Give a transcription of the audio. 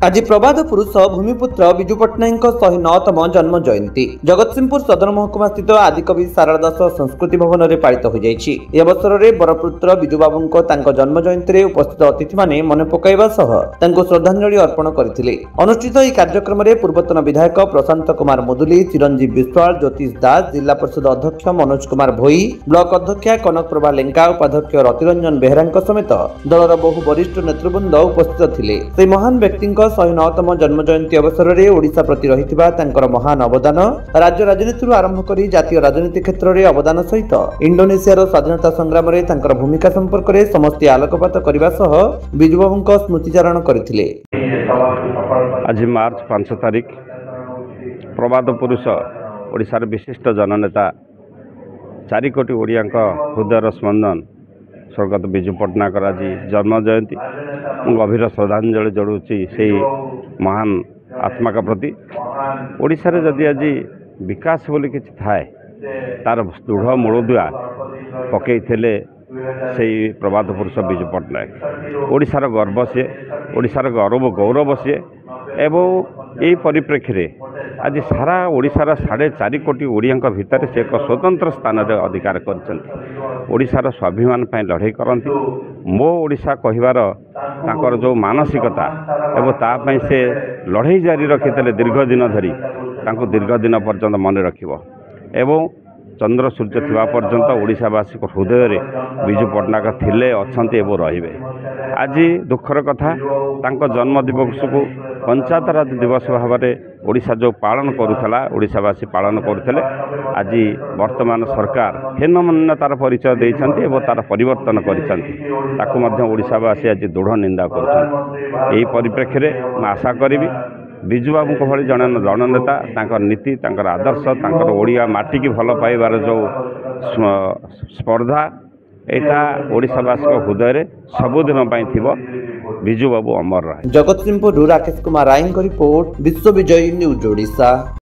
आज प्रबाद पुरुष भूमिपुत्र विजु पट्टनायक 109तम जन्म जयंती जगतसिंहपुर सदर महकुमा स्थित आदिकवि सारदा दास संस्कृति भवन में पालित हो जाइछि। ए अवसर में बरपुत्र विजु बाबू जन्म जयंती में उपस्थित अतिथि माने मन पकाइबा सह तांको श्रद्धांजलि अर्पण करथिले। अनुष्ठित ଏହି कार्यक्रम में पूर्वतन विधायक प्रशांत कुमार मुदुली, चिरंजीव विश्वाल, ज्योतिष दास, जिला परिषद अध्यक्ष मनोज कुमार भोई, ब्लॉक अध्यक्षा कनक प्रभा लेंका, उपाध्यक्ष रतिरंजन बेहरा समेत दलर बहु वरिष्ठ नेतृवृंद उपस्थित थिले। से महान व्यक्ति 109तम जन्म जयंती अवसर में ओडिशा प्रति रहिथिबा तांकर महान अवदान, राज्य राजनीति आरंभ करी जातीय राजनीति क्षेत्र में अवदान सहित इंडोनेशिया स्वाधीनता संग्राम में तांकर भूमिका संपर्क में समस्त आलोकपात करने सह विजुबाबू स्मृतिचारण करथिले। आज मार्च 5 तारिख प्रबाद पुरुष ओडिशार विशिष्ट जननेता 4 कोटी ओडिया हृदय स्पंदन स्वर्गत विजु पट्टनायक आज जन्म जयंती गभीर श्रद्धांजलि जोड़ुची से महान आत्मा का प्रति। ओडिशा रे जदि आज विकास बोली किछि थाए तार दृढ़ मूलदुआ पकई थे से प्रबाद पुरुष विजु पट्टनायक। ओडिशार गर्व सी, ओडिशार गौरव गौरव सी एवं यही परिप्रेक्षी रे आज सारा ओडिशार 4.5 कोटी ओडिया भितर से एक स्वतंत्र स्थान में अधिकार कर स्वाभिमान लड़ाई करती। मो ओडिशा कहबार तांकर जो मानसिकता एवं तापाई से लड़ाई जारी रखी दीर्घ दिन धरी दीर्घ दिन पर्यंत मन रखिब एवं चंद्र सूर्य थिबा पर्यंत ओडिशावासी हृदय रे विजु पट्टनायक थिले अछंती एवं रहिबे। आज दुखर कथा तांको जन्म दिवस को पंचायत राज दिवस भाव में ओडिशा जो पालन करुला ओडिशावासी पालन करुले। आज वर्तमान सरकार हेनमान्यतार परिचय देइछन्ति एवं तार परिवर्तन करिछन्ति ओडिशावासी आज दृढ़ निंदा करुछन्ति। एही परिप्रेक्षी रे मैं आशा करी विजु बाबू भली जन जननेता तांकर नीति तांकर आदर्श तांकर ओडिया माटी की भल पाइबार जो स्पर्धा यहाँ ओडिशावासी हृदय रे सबुदिन थिबो। विजु बाबू अमर रहे। जगतसिंहपुर राकेश कुमार राय रिपोर्ट, विश्व विजयी न्यूज ओडिशा।